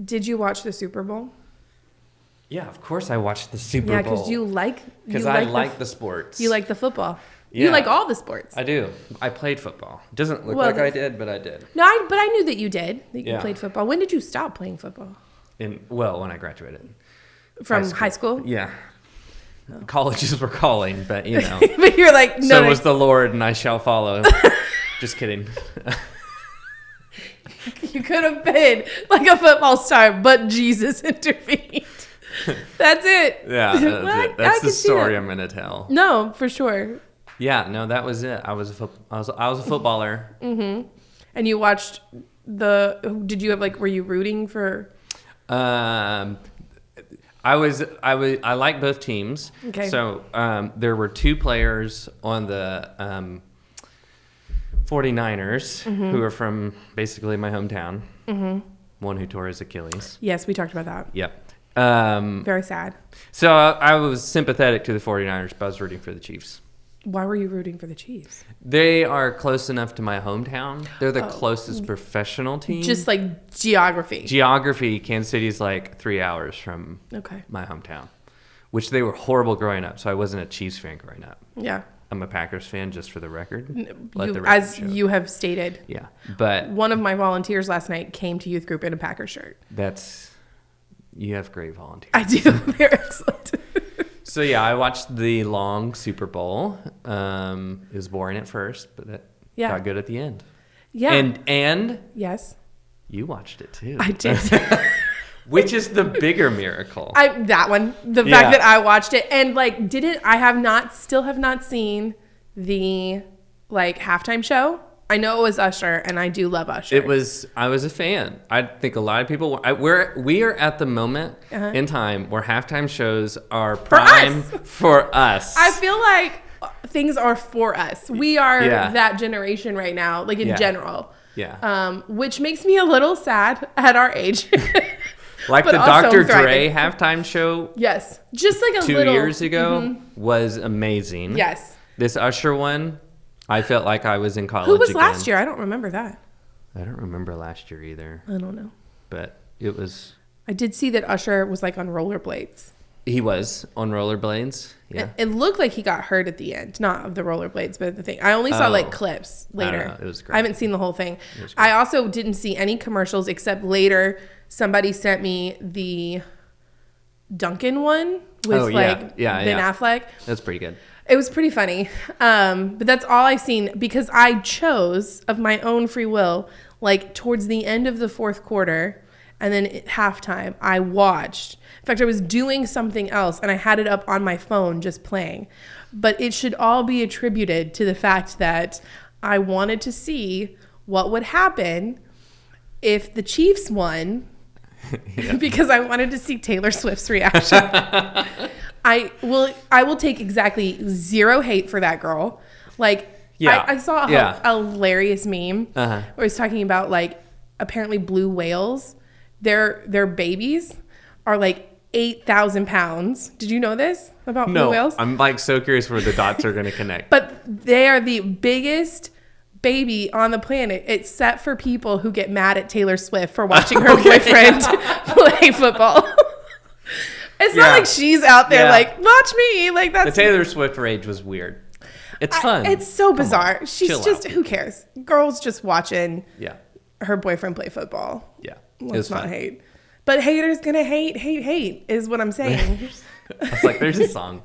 Did you watch the Super Bowl? Yeah, of course I watched the Super Bowl. Yeah, because I like the sports. You like the football. Yeah. You like all the sports. I do. I played football. Doesn't look like I did, but I did. No, but I knew that you did. That you played football. When did you stop playing football? When I graduated. From high school? Yeah. Oh. Colleges were calling, but you know. But you're like, no. So was the Lord, and I shall follow. Just kidding. You could have been like a football star, but Jesus intervened. That's it. Yeah, that's it. That's the story I'm going to tell. No, for sure. Yeah, no, that was it. I was a footballer. Mm-hmm. And you watched did you have were you rooting for? I like both teams. Okay. So there were two players on the 49ers who are from basically my hometown. Mm-hmm. One who tore his Achilles. Yes, we talked about that. Yep. Very sad. So I was sympathetic to the 49ers, but I was rooting for the Chiefs. Why were you rooting for the Chiefs? They are close enough to my hometown. They're the closest professional team. Just like geography. Kansas City is 3 hours from my hometown, which they were horrible growing up. So I wasn't a Chiefs fan growing up. Yeah. I'm a Packers fan, just for the record. You have stated. Yeah, but one of my volunteers last night came to youth group in a Packers shirt. You have great volunteers. I do. They're excellent. So yeah, I watched the long Super Bowl. It was boring at first, but it got good at the end. Yeah. And yes, you watched it too. I did. Which is the bigger miracle? That one. The fact that I watched it and still have not seen the halftime show. I know it was Usher, and I do love Usher. I was a fan. I think a lot of people we are at the moment in time where halftime shows are prime for us. I feel like things are for us. We are that generation right now, in general. Yeah. Which makes me a little sad at our age. Like the Dr. Dre halftime show. Yes. Just 2 years ago was amazing. Yes. This Usher one, I felt like I was in college. Who was last year? I don't remember that. I don't remember last year either. I don't know. But it was... I did see that Usher was on rollerblades. He was on rollerblades. Yeah. It looked like he got hurt at the end. Not of the rollerblades, but the thing. I only saw clips later. I don't know. It was great. I haven't seen the whole thing. I also didn't see any commercials except later somebody sent me the Duncan one with Ben Affleck. That's pretty good. It was pretty funny. But that's all I've seen because I chose of my own free will, towards the end of the fourth quarter and then at halftime, I watched. In fact, I was doing something else and I had it up on my phone just playing. But it should all be attributed to the fact that I wanted to see what would happen if the Chiefs won because I wanted to see Taylor Swift's reaction. I will take exactly zero hate for that girl. I saw a hilarious meme where it's talking about apparently blue whales, their babies are 8,000 pounds. Did you know this about blue whales? I'm so curious where the dots are going to connect. But they are the biggest baby on the planet. It's set for people who get mad at Taylor Swift for watching her boyfriend play football. It's not like she's out there watch me. That's the Taylor Swift rage was weird. It's fun. It's so bizarre. She's just who cares? Girls just watching her boyfriend play football. Yeah. Let's not hate. But haters gonna hate is what I'm saying. I was like, there's a song.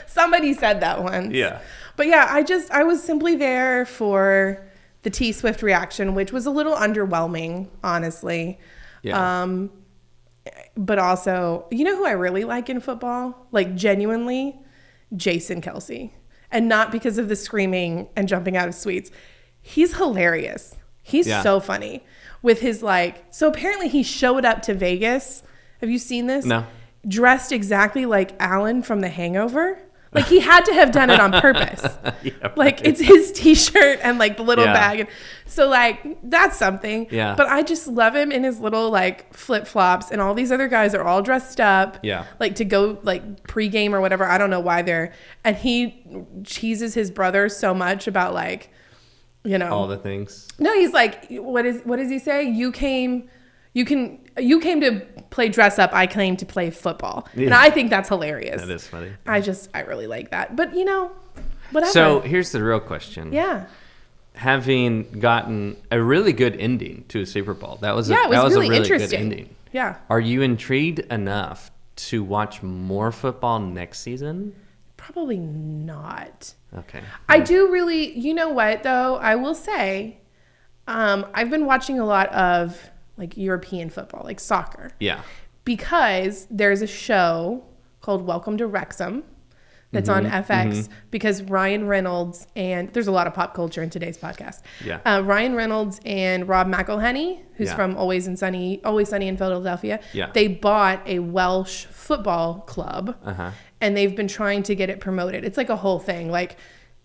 Somebody said that once. Yeah. But yeah, I was simply there for the T Swift reaction, which was a little underwhelming, honestly. Yeah. But also, you know who I really like in football? Genuinely, Jason Kelce. And not because of the screaming and jumping out of suites. He's hilarious. He's so funny. With his so apparently he showed up to Vegas. Have you seen this? No. Dressed exactly like Alan from The Hangover. He had to have done it on purpose. It's his t-shirt and the little bag. And so that's something. Yeah. But I just love him in his little flip-flops, and all these other guys are all dressed up. Yeah. To go pregame or whatever. I don't know why and he cheeses his brother so much about all the things. No, he's what does he say? You came You came to play dress up. I came to play football. Yeah. And I think that's hilarious. That is funny. I really like that. But, whatever. So here's the real question. Yeah. Having gotten a really good ending to a Super Bowl, that was really a really interesting. good ending. Yeah. Are you intrigued enough to watch more football next season? Probably not. Okay. I do really, you know what though? I will say, I've been watching a lot of like European football, like soccer. Yeah. Because there's a show called Welcome to Wrexham that's on FX because Ryan Reynolds and there's a lot of pop culture in today's podcast. Yeah. Ryan Reynolds and Rob McElhenney, who's from Always Sunny in Philadelphia. Yeah. They bought a Welsh football club and they've been trying to get it promoted. It's like a whole thing. Like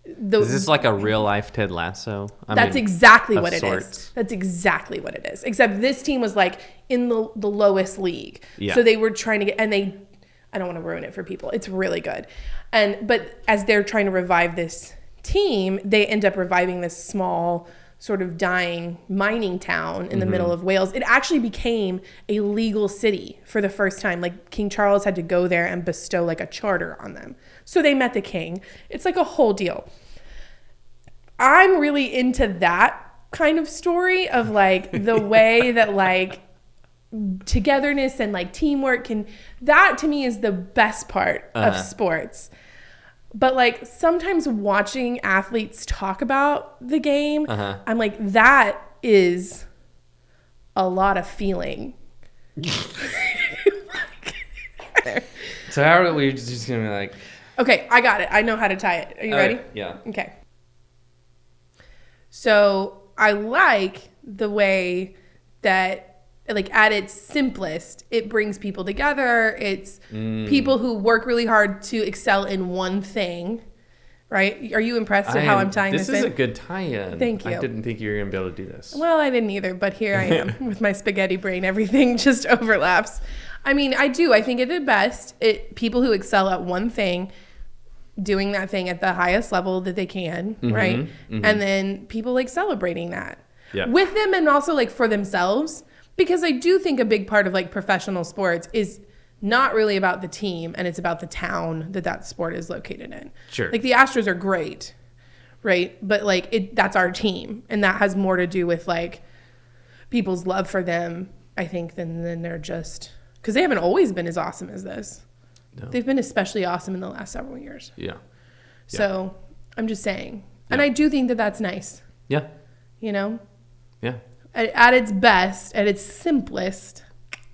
is this like a real life Ted Lasso? That's exactly what it is. That's exactly what it is. Except this team was like in the lowest league. Yeah. So they were trying to get, and I don't want to ruin it for people. It's really good. But as they're trying to revive this team, they end up reviving this small sort of dying mining town in the middle of Wales. It actually became a legal city for the first time. Like King Charles had to go there and bestow like a charter on them. So they met the king. It's like a whole deal. I'm really into that kind of story of like the way that like togetherness and like teamwork that to me is the best part of sports. But like sometimes watching athletes talk about the game, I'm like, that is a lot of feeling. So how are we just gonna be like, okay, I got it. I know how to tie it. Are you ready? Yeah. Okay. So I like the way that like at its simplest, it brings people together. It's people who work really hard to excel in one thing, right? Are you impressed at how I'm tying this in? This is a good tie-in. Thank you. I didn't think you were going to be able to do this. Well, I didn't either, but here I am with my spaghetti brain. Everything just overlaps. I mean, I do. I think at the best, people who excel at one thing, doing that thing at the highest level that they can, right? And then people like celebrating that with them and also like for themselves. Because I do think a big part of like professional sports is not really about the team and it's about the town that sport is located in. Sure. Like the Astros are great, right? But like that's our team. And that has more to do with like people's love for them, I think, than they're just, because they haven't always been as awesome as this. No. They've been especially awesome in the last several years. Yeah. So I'm just saying. Yeah. And I do think that that's nice. Yeah. You know? Yeah. At its best, at its simplest,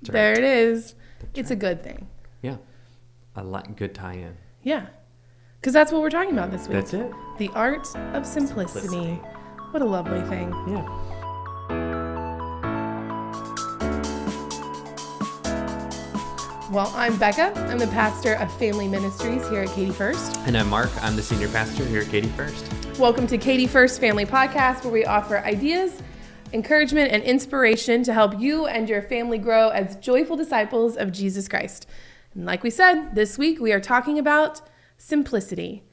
right. There it is. That's it's a good thing. Yeah. I like good tie-in. Yeah. Because that's what we're talking about this week. That's it. The art of simplicity. What a lovely thing. Yeah. Well, I'm Becca. I'm the pastor of Family Ministries here at Katie First. And I'm Mark. I'm the senior pastor here at Katie First. Welcome to Katie First Family Podcast, where we offer ideas, encouragement, and inspiration to help you and your family grow as joyful disciples of Jesus Christ. And like we said, this week we are talking about simplicity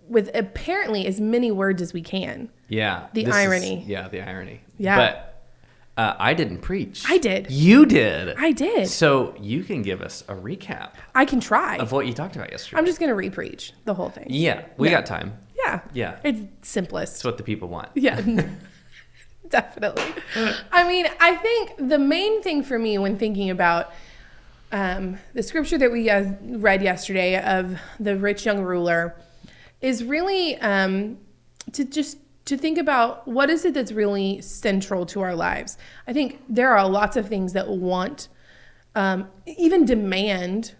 with apparently as many words as we can. Yeah. The irony. The irony. Yeah. But I didn't preach. I did. You did. I did. So you can give us a recap. I can try. Of what you talked about yesterday. I'm just going to re-preach the whole thing. Yeah. We got time. Yeah. Yeah. It's simplest. It's what the people want. Yeah. Definitely. I mean, I think the main thing for me when thinking about the scripture that we read yesterday of the rich young ruler is really to think about what is it that's really central to our lives. I think there are lots of things that want, even demand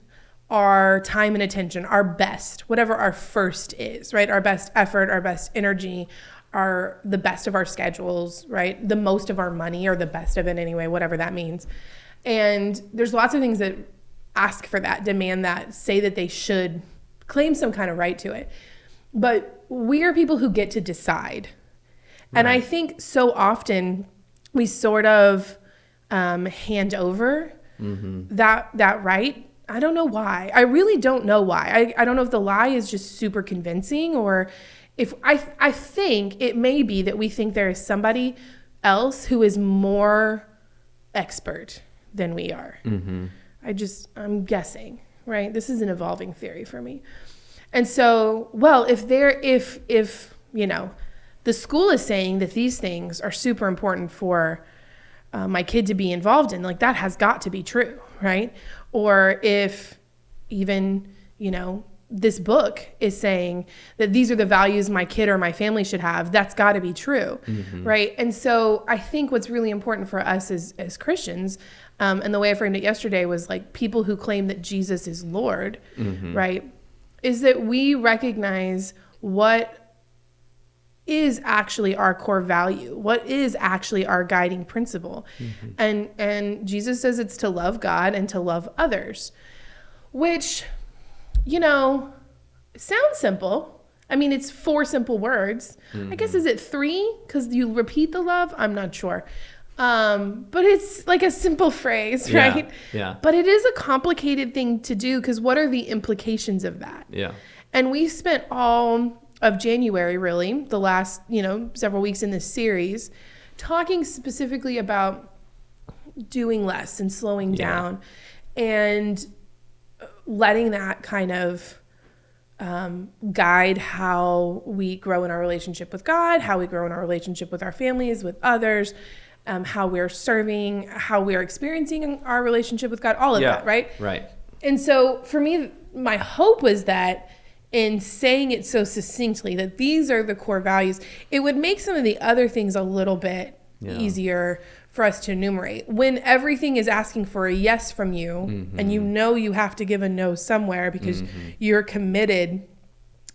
our time and attention, our best, whatever our first is, right? Our best effort, our best energy, the best of our schedules, right? The most of our money, or the best of it anyway, whatever that means. And there's lots of things that ask for that, demand that, say that they should, claim some kind of right to it. But we are people who get to decide. Right. And I think so often we sort of hand over that right. I don't know why. I really don't know why. I don't know if the lie is just super convincing, or if I think it may be that we think there is somebody else who is more expert than we are. Mm-hmm. I'm guessing, right? This is an evolving theory for me. And so, well, if the school is saying that these things are super important for my kid to be involved in, like that has got to be true, right? Or if even, this book is saying that these are the values my kid or my family should have, that's got to be true, mm-hmm. right? And so I think what's really important for us as Christians, and the way I framed it yesterday was like people who claim that Jesus is Lord, mm-hmm. right, is that we recognize what is actually our core value, what is actually our guiding principle. Mm-hmm. And Jesus says it's to love God and to love others, which, sounds simple. I mean, it's 4 simple words. Mm-hmm. I guess, is it 3? Because you repeat the love? I'm not sure. But it's like a simple phrase, right? Yeah. But it is a complicated thing to do because what are the implications of that? Yeah. And we spent all of January, really, the last, several weeks in this series, talking specifically about doing less and slowing down and letting that kind of guide how we grow in our relationship with God, how we grow in our relationship with our families, with others, how we're serving, how we're experiencing our relationship with God, all of that, right? Right. And so for me, my hope was that in saying it so succinctly, that these are the core values, it would make some of the other things a little bit easier for us to enumerate. When everything is asking for a yes from you, mm-hmm. and you have to give a no somewhere because mm-hmm. you're committed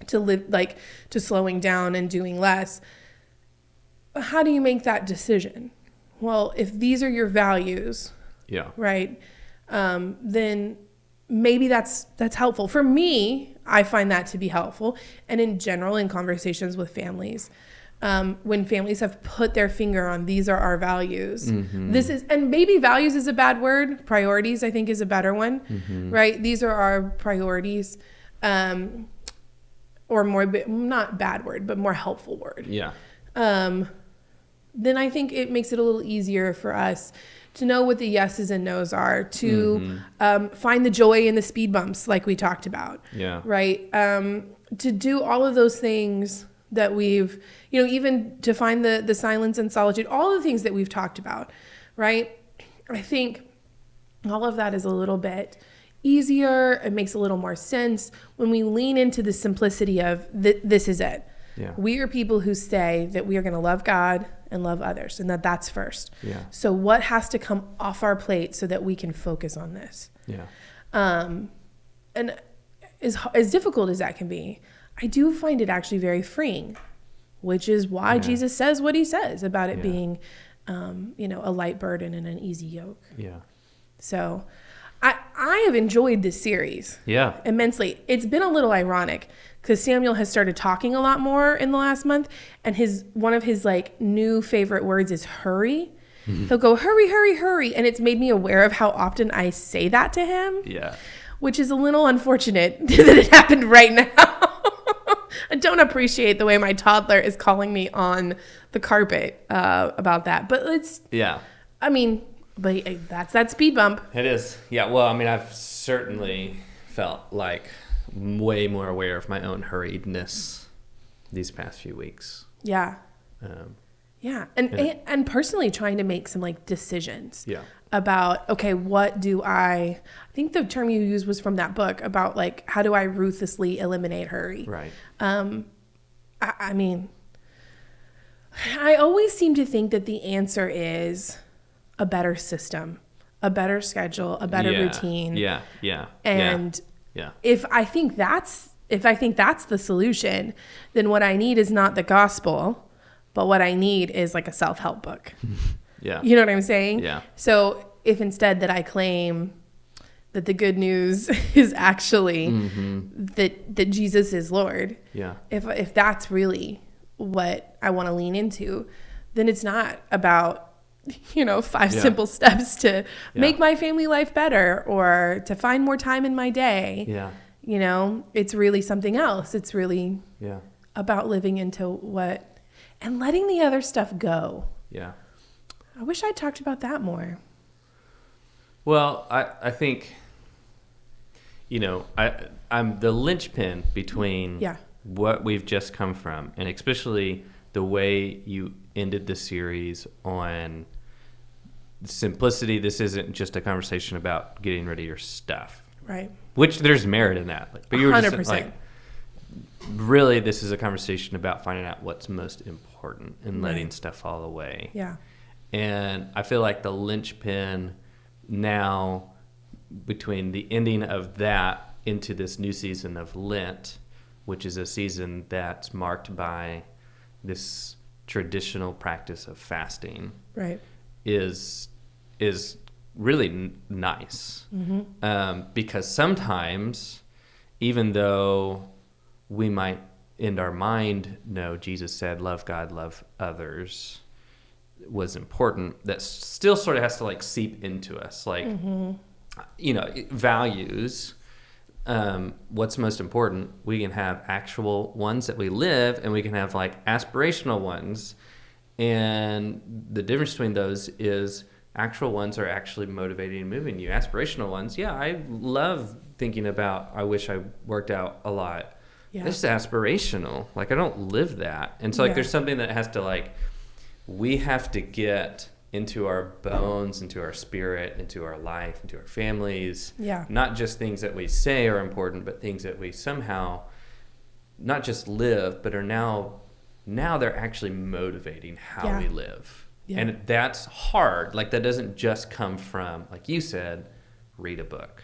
to to slowing down and doing less, how do you make that decision? Well, if these are your values, right, then maybe that's helpful. For me, I find that to be helpful. And in general, in conversations with families, when families have put their finger on these are our values, mm-hmm. and maybe values is a bad word. Priorities, I think, is a better one, mm-hmm. right? These are our priorities, or more, not bad word, but more helpful word. Yeah. Then I think it makes it a little easier for us to know what the yeses and nos are, to mm-hmm. Find the joy in the speed bumps like we talked about. Yeah. Right. To do all of those things that we've, even to find the silence and solitude, all the things that we've talked about. Right. I think all of that is a little bit easier. It makes a little more sense when we lean into the simplicity of this is it. Yeah. We are people who say that we are going to love God and love others, and that's first. Yeah. So what has to come off our plate so that we can focus on this? Yeah. And as difficult as that can be, I do find it actually very freeing, which is why Jesus says what he says about it being, a light burden and an easy yoke. Yeah. So I have enjoyed this series immensely. It's been a little ironic because Samuel has started talking a lot more in the last month, and one of his new favorite words is hurry. Mm-hmm. He'll go, hurry, hurry, hurry. And it's made me aware of how often I say that to him. Yeah. Which is a little unfortunate that it happened right now. I don't appreciate the way my toddler is calling me on the carpet about that. But but that's that speed bump. It is. Yeah. Well, I've certainly felt way more aware of my own hurriedness these past few weeks. Yeah. And personally trying to make some decisions about, okay, what do I think the term you used was from that book about how do I ruthlessly eliminate hurry? Right. I always seem to think that the answer is a better system, a better schedule, a better routine. Yeah. And if I think that's the solution, then what I need is not the gospel, but what I need is a self-help book. Yeah. You know what I'm saying? Yeah. So if instead that I claim that the good news is actually mm-hmm. that Jesus is Lord, if that's really what I want to lean into, then it's not about 5 simple steps to make my family life better or to find more time in my day. Yeah. It's really something else. It's really about living into and letting the other stuff go. Yeah. I wish I talked about that more. Well, I think, I'm the linchpin between what we've just come from, and especially the way you ended the series on simplicity. This isn't just a conversation about getting rid of your stuff. Right. Which there's merit in that. But you were 100%. just like, really, this is a conversation about finding out what's most important and letting stuff fall away. Yeah. And I feel like the linchpin now, between the ending of that into this new season of Lent, which is a season that's marked by this traditional practice of fasting, right, is really nice. Because sometimes, even though we might in our mind know Jesus said love God, love others was important, that still sort of has to like seep into us, like values. What's most important, we can have actual ones that we live, and we can have like aspirational ones, and the difference between those is actual ones are actually motivating and moving you. Aspirational ones, I love thinking about, I wish I worked out a lot. It's aspirational. Like, I don't live that. And so, like, there's something that has to, like, we have to get into our bones, into our spirit, into our life, into our families. Not just things that we say are important, but things that we somehow not just live, but are now they're actually motivating how we live. And that's hard. Like, that doesn't just come from, like you said, read a book.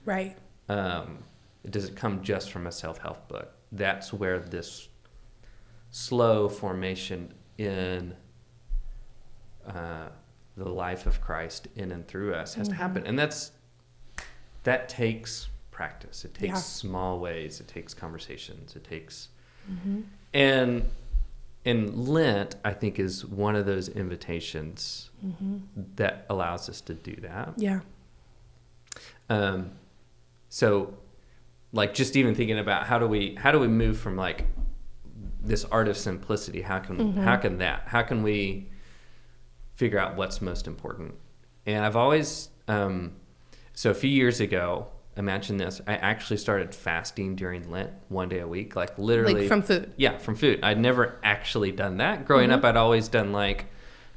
Right. It doesn't come just from a self-help book. That's where this slow formation in the life of Christ in and through us has to happen. And that takes practice. It takes small ways. It takes conversations. It takes... And Lent, I think, is one of those invitations that allows us to do that. So, like, just even thinking about how do we move from like this art of simplicity? How can we figure out what's most important? And I've always so a few years ago, imagine this, I actually started fasting during Lent 1 day a week, like literally, like from food. From food. I'd never actually done that growing up. I'd always done like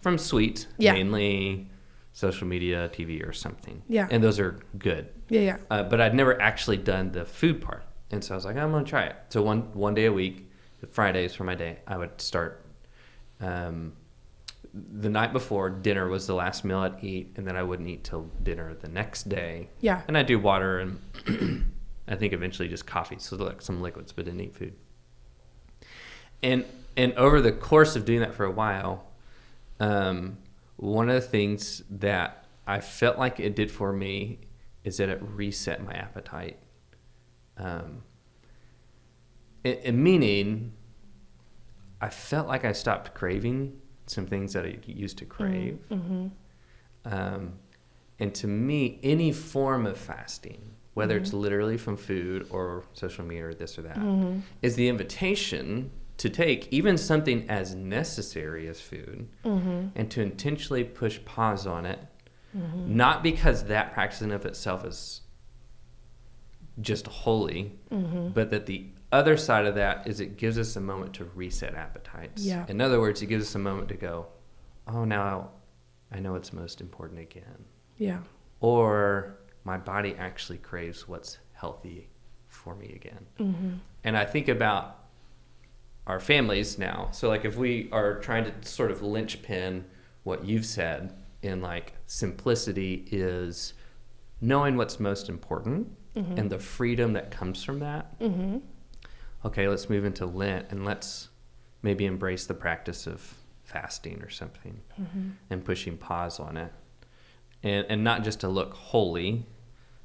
from sweet, mainly social media, TV, or something. And those are good. But I'd never actually done the food part. And so I was like, I'm going to try it. So one day a week, Fridays for my day, I would start the night before. Dinner was the last meal I'd eat, and then I wouldn't eat till dinner the next day. And I'd do water and I think eventually just coffee, so like some liquids, but didn't eat food. And over the course of doing that for a while, one of the things that I felt like it did for me is that it reset my appetite. Meaning, I felt like I stopped craving some things that I used to crave. And to me, any form of fasting, whether it's literally from food or social media or this or that, is the invitation to take even something as necessary as food and to intentionally push pause on it, not because that practice in of itself is just holy, but that the other side of that is it gives us a moment to reset appetites. In other words, it gives us a moment to go, oh, now I know what's most important again. Or my body actually craves what's healthy for me again. And I think about our families now. So like if we are trying to sort of linchpin what you've said in like simplicity is knowing what's most important and the freedom that comes from that. Okay, let's move into Lent and let's maybe embrace the practice of fasting or something and pushing pause on it. And not just to look holy,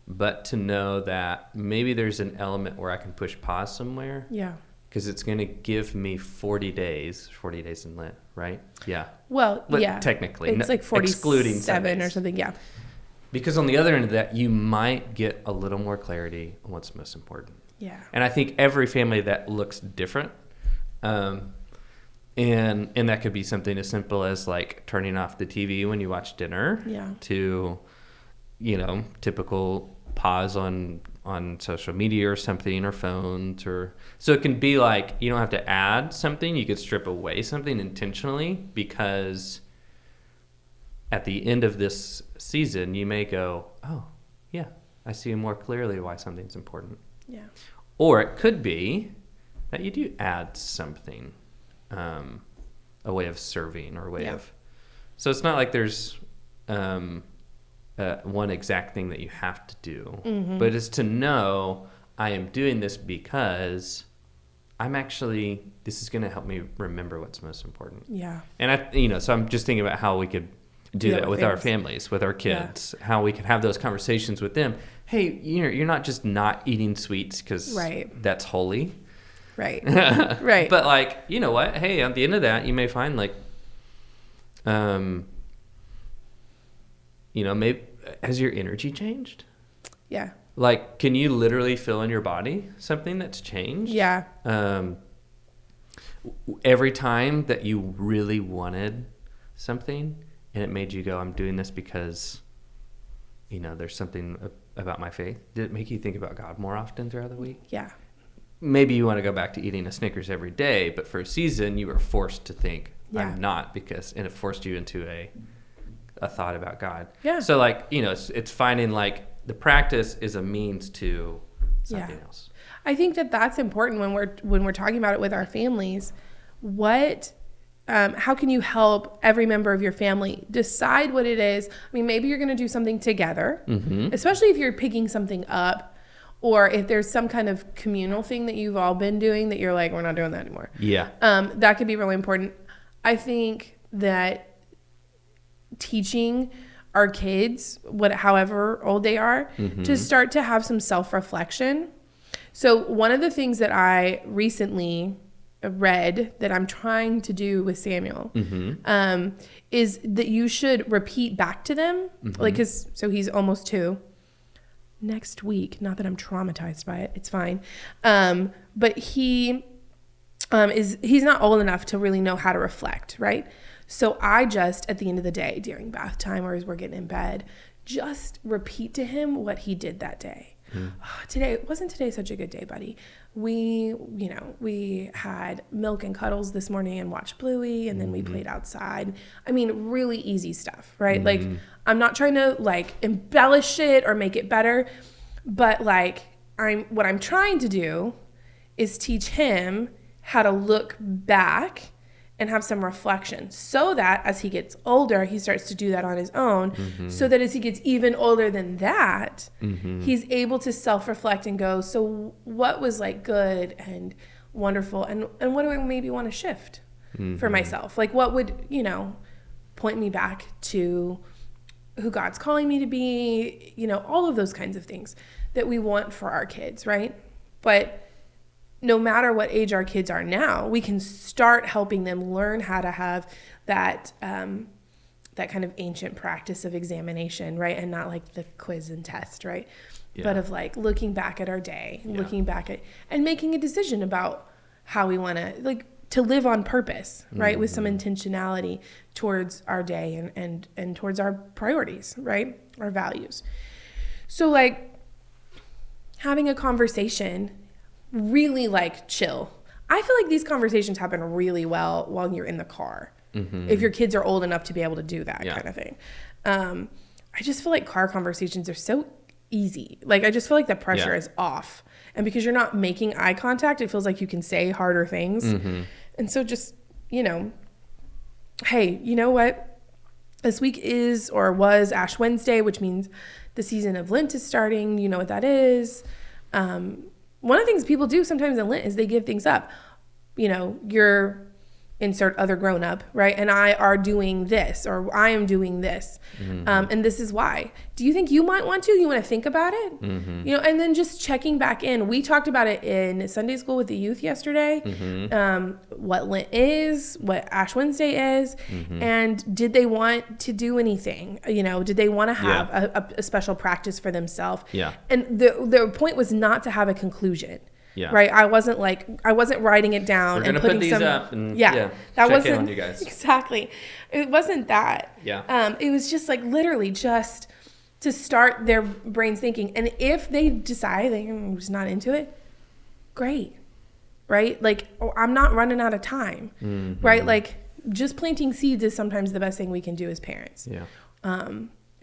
but to know that maybe there's an element where I can push pause somewhere. Because it's going to give me 40 days in Lent, right? Well, technically. It's like 47 Sundays. Or something, Because on the other end of that, you might get a little more clarity on what's most important. And I think every family that looks different. And that could be something as simple as like turning off the TV when you watch dinner to typical pause on social media or something, or phones, or so it can be like you don't have to add something, you could strip away something intentionally, because at the end of this season you may go, oh yeah, I see more clearly why something's important. Yeah. Or it could be that you do add something, a way of serving, or a way of, so it's not like there's one exact thing that you have to do, but it's to know I am doing this because this is going to help me remember what's most important. Yeah. And so I'm just thinking about how we could do that with our families, with our kids, how we could have those conversations with them. Hey, you're not just not eating sweets because that's holy. Right. Right. But like, you know what? Hey, at the end of that, you may find like, maybe has your energy changed? Yeah. Like, can you literally feel in your body something that's changed? Yeah. Every time that you really wanted something and it made you go, I'm doing this because, there's something about my faith. Did it make you think about God more often throughout the week? Yeah. Maybe you want to go back to eating a Snickers every day, but for a season you were forced to think, I'm not, and it forced you into a thought about God. Yeah. So like, it's finding like the practice is a means to something else. I think that's important when we're talking about it with our families. How can you help every member of your family decide what it is? I mean, maybe you're going to do something together, especially if you're picking something up, or if there's some kind of communal thing that you've all been doing that you're like, we're not doing that anymore. Yeah. That could be really important. I think that teaching our kids, however old they are, to start to have some self-reflection. So one of the things that I recently read that I'm trying to do with Samuel is that you should repeat back to them, so he's almost 2. Next week, not that I'm traumatized by it, it's fine. But he's not old enough to really know how to reflect, right? So I just, at the end of the day, during bath time or as we're getting in bed, just repeat to him what he did that day. Wasn't today such a good day, buddy? We had milk and cuddles this morning and watched Bluey, and then we played outside. I mean, really easy stuff, right? Like, I'm not trying to like embellish it or make it better, but like what I'm trying to do is teach him how to look back and have some reflection, so that as he gets older, he starts to do that on his own, so that as he gets even older than that, he's able to self-reflect and go, so what was like good and wonderful, and what do I maybe want to shift for myself? Like, what would, point me back to who God's calling me to be, all of those kinds of things that we want for our kids, right? But no matter what age our kids are now, we can start helping them learn how to have that that kind of ancient practice of examination, right? And not like the quiz and test, right? Yeah. But of like looking back at our day, looking back at and making a decision about how we want to live on purpose, right? With some intentionality towards our day and towards our priorities, right? Our values. So like having a conversation really like chill. I feel like these conversations happen really well while you're in the car. If your kids are old enough to be able to do that kind of thing. I just feel like car conversations are so easy. Like, I just feel like the pressure is off. And because you're not making eye contact, it feels like you can say harder things. And so just, hey, you know what? This week is or was Ash Wednesday, which means the season of Lent is starting. You know what that is. One of the things people do sometimes in Lent is they give things up. You're insert other grown up, right? And I are doing this, or I am doing this. And this is why. Do you think you might want to? You want to think about it? And then just checking back in. We talked about it in Sunday school with the youth yesterday. What Lent is, what Ash Wednesday is, and did they want to do anything? Did they want to have a special practice for themselves? And the point was not to have a conclusion. Right. I wasn't writing it down and putting put these up and that check wasn't in on you guys. Exactly. It wasn't that. It was just like literally just to start their brains thinking. And if they decide they're just not into it, great, right? Like, I'm not running out of time, right? Like, just planting seeds is sometimes the best thing we can do as parents. Yeah.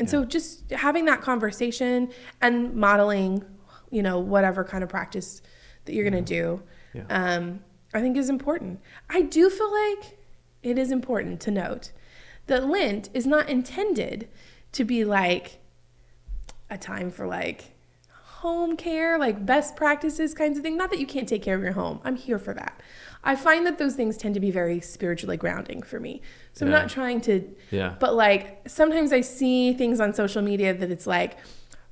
So just having that conversation and modeling, whatever kind of practice that you're going to do, I think is important. I do feel like it is important to note that Lent is not intended to be like a time for like home care, like best practices kinds of thing. Not that you can't take care of your home. I'm here for that. I find that those things tend to be very spiritually grounding for me. So I'm not trying to, but like sometimes I see things on social media that it's like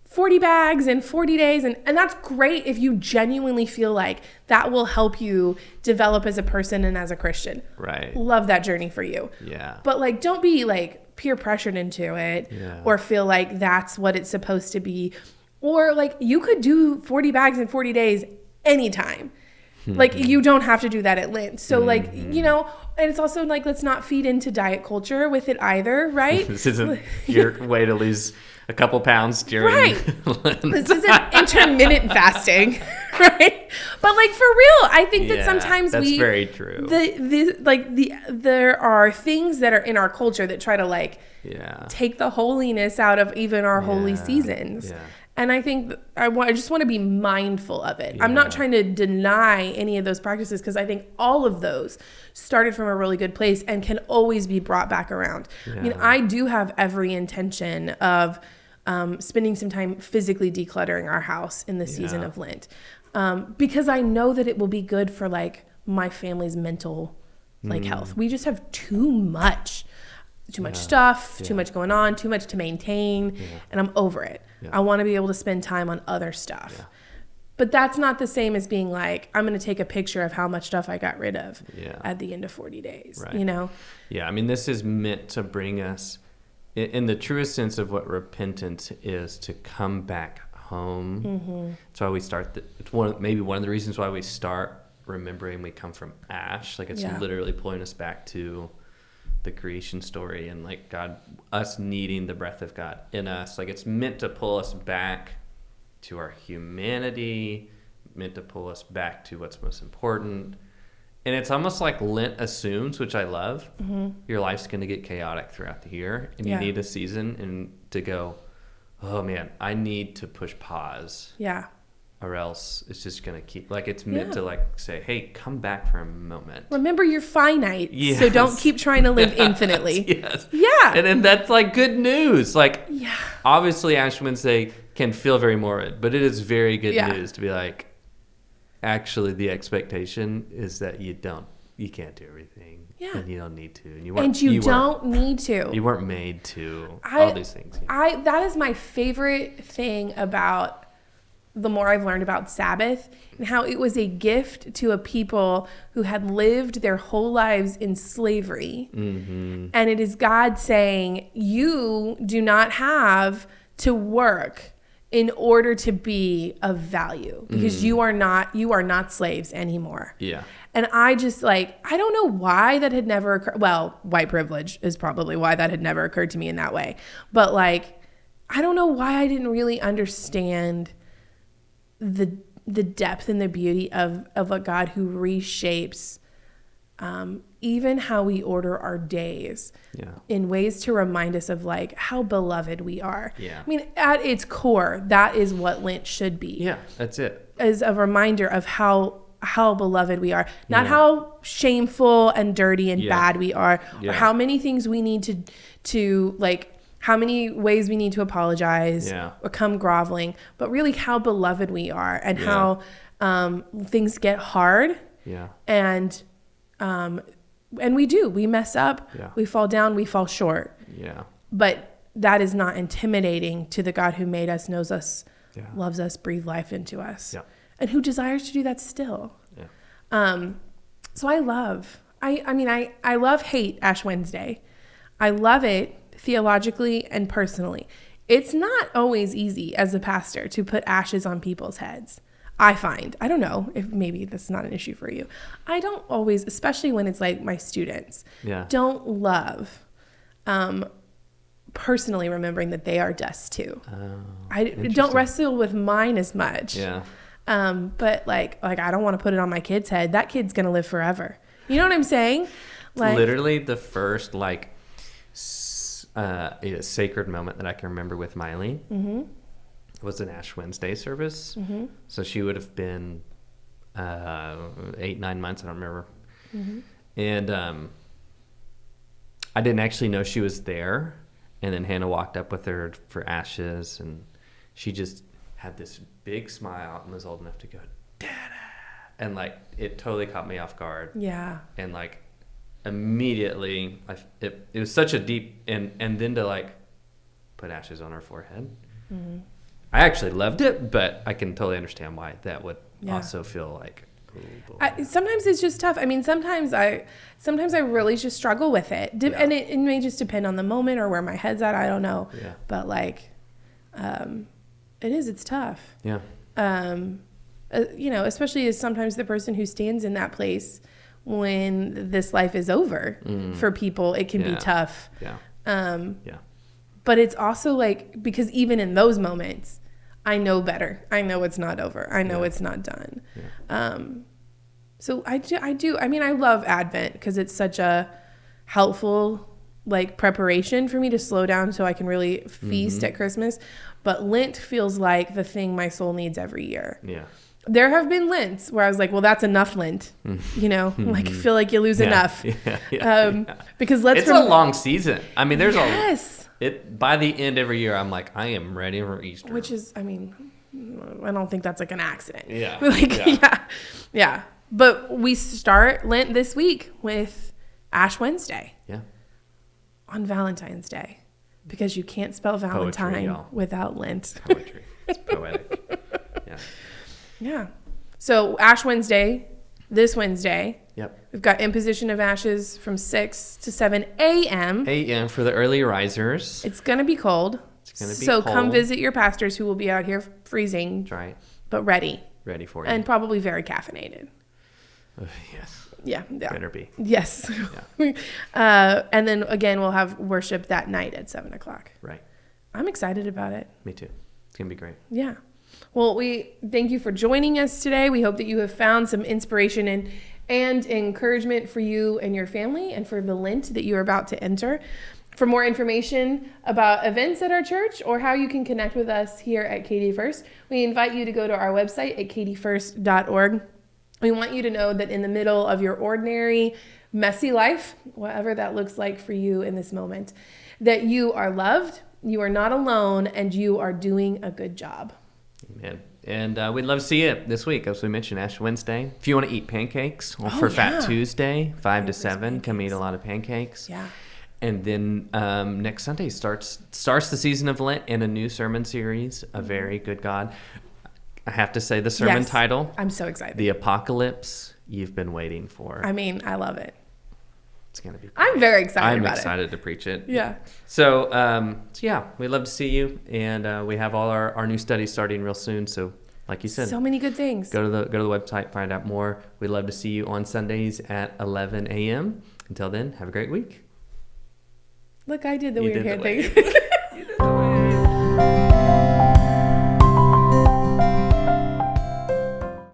40 bags in 40 days. And that's great if you genuinely feel like that will help you develop as a person and as a Christian. Right. Love that journey for you. Yeah. But like, don't be like peer pressured into it or feel like that's what it's supposed to be. Or like you could do 40 bags in 40 days anytime. Like you don't have to do that at Lent. So like, and it's also like, let's not feed into diet culture with it either, right? This isn't your way to lose a couple pounds during Lent. This isn't intermittent fasting, right? But like for real, I think that sometimes that's very true. There are things that are in our culture that try to like take the holiness out of even our holy seasons. Yeah. And I think I just want to be mindful of it. I'm not trying to deny any of those practices because I think all of those started from a really good place and can always be brought back around. I mean, I do have every intention of spending some time physically decluttering our house in the season of Lent because I know that it will be good for like my family's mental health. We just have too much stuff, too much going on, too much to maintain, and I'm over it. I want to be able to spend time on other stuff. But that's not the same as being like, I'm going to take a picture of how much stuff I got rid of at the end of 40 days, Yeah, I mean, this is meant to bring us, in the truest sense of what repentance is, to come back home. That's why we start, it's maybe one of the reasons why we start remembering we come from ash. Like it's literally pulling us back to the creation story and like God, us needing the breath of God in us. Like it's meant to pull us back to our humanity, meant to pull us back to what's most important. And it's almost like Lent assumes, which I love, your life's going to get chaotic throughout the year and you need a season and to go, oh man, I need to push pause. Yeah. Or else it's just going to keep, like, it's meant to, like, say, hey, come back for a moment. Remember, you're finite, so don't keep trying to live infinitely. Yeah. And that's, like, good news. Like, obviously Ash Wednesday can feel very morbid, but it is very good news to be like, actually, the expectation is that you can't do everything. Yeah. And you don't need to. And you don't need to. You weren't made to. All these things. That is my favorite thing about the more I've learned about Sabbath and how it was a gift to a people who had lived their whole lives in slavery. And it is God saying, you do not have to work in order to be of value because you are not slaves anymore. Yeah. And I just I don't know why that had never occurred. Well, white privilege is probably why that had never occurred to me in that way. But I don't know why I didn't really understand the depth and the beauty of a God who reshapes even how we order our days in ways to remind us of how beloved we are. Yeah. I mean, at its core, that is what Lent should be. Yeah, that's it. As a reminder of how beloved we are, not how shameful and dirty and bad we are, or how many things we need to how many ways we need to apologize or come groveling, but really how beloved we are and how things get hard. Yeah. And we mess up, we fall down, we fall short. Yeah. But that is not intimidating to the God who made us, knows us, loves us, breathed life into us, and who desires to do that still. Yeah. So I love hate Ash Wednesday. I love it theologically and personally. It's not always easy as a pastor to put ashes on people's heads. I find, I don't know if maybe that's not an issue for you. I don't always, especially when it's my students, don't love personally remembering that they are dust too. Oh, I don't wrestle with mine as much. Yeah. But like I don't want to put it on my kid's head. That kid's going to live forever. You know what I'm saying? Like, literally the first sacred moment that I can remember with Miley was an Ash Wednesday service. So she would have been 8-9 months. I don't remember. And I didn't actually know she was there. And then Hannah walked up with her for ashes, and she just had this big smile and was old enough to go, Dada. And like, it totally caught me off guard. Yeah. And like, immediately, it was such a deep, and then to like put ashes on her forehead. I actually loved it, but I can totally understand why that would also feel like, sometimes it's just tough. I mean, sometimes I really just struggle with it. And it may just depend on the moment or where my head's at. I don't know. Yeah. But like, it's tough. Yeah. Especially as sometimes the person who stands in that place when this life is over for people, it can be tough. Yeah. But it's also like, because even in those moments, I know better. I know it's not over. I know it's not done. Yeah. So I do. I mean, I love Advent because it's such a helpful like preparation for me to slow down so I can really feast at Christmas. But Lent feels like the thing my soul needs every year. Yeah. There have been Lents where I was like, well, that's enough Lent. Like, I feel like you lose enough. Because it's a long season. I mean, there's by the end every year, I'm like, I am ready for Easter. Which is, I mean, I don't think that's like an accident. Yeah. Yeah. But we start Lent this week with Ash Wednesday. Yeah. On Valentine's Day. Because you can't spell Valentine without Lent. Poetry. It's poetic. Yeah. Yeah. So Ash Wednesday, this Wednesday. Yep. We've got imposition of ashes from 6 to 7 a.m. A.m. for the early risers. It's going to be cold. So come visit your pastors who will be out here freezing. That's right. But ready. Ready for you. And probably very caffeinated. Yes. Yeah. Better be. Yes. Yeah. And then again, we'll have worship that night at 7 o'clock. Right. I'm excited about it. Me too. It's going to be great. Yeah. Well, we thank you for joining us today. We hope that you have found some inspiration and encouragement for you and your family and for the Lent that you are about to enter. For more information about events at our church or how you can connect with us here at Katie First, we invite you to go to our website at katiefirst.org. We want you to know that in the middle of your ordinary, messy life, whatever that looks like for you in this moment, that you are loved, you are not alone, and you are doing a good job. Amen. And we'd love to see you this week, as we mentioned, Ash Wednesday. If you want to eat pancakes for Fat Tuesday, 5 to 7, come eat a lot of pancakes. Yeah. And then next Sunday starts the season of Lent in a new sermon series, A Very Good God. I have to say the sermon title. I'm so excited. The Apocalypse You've Been Waiting For. I mean, I love it. It's going to be great. I'm very excited about it. I'm excited to preach it. Yeah. So yeah, we'd love to see you. And we have all our new studies starting real soon. So like you said, so many good things. Go to the website, find out more. We'd love to see you on Sundays at 11 a.m. Until then, have a great week. Look, I did the weird hair thing.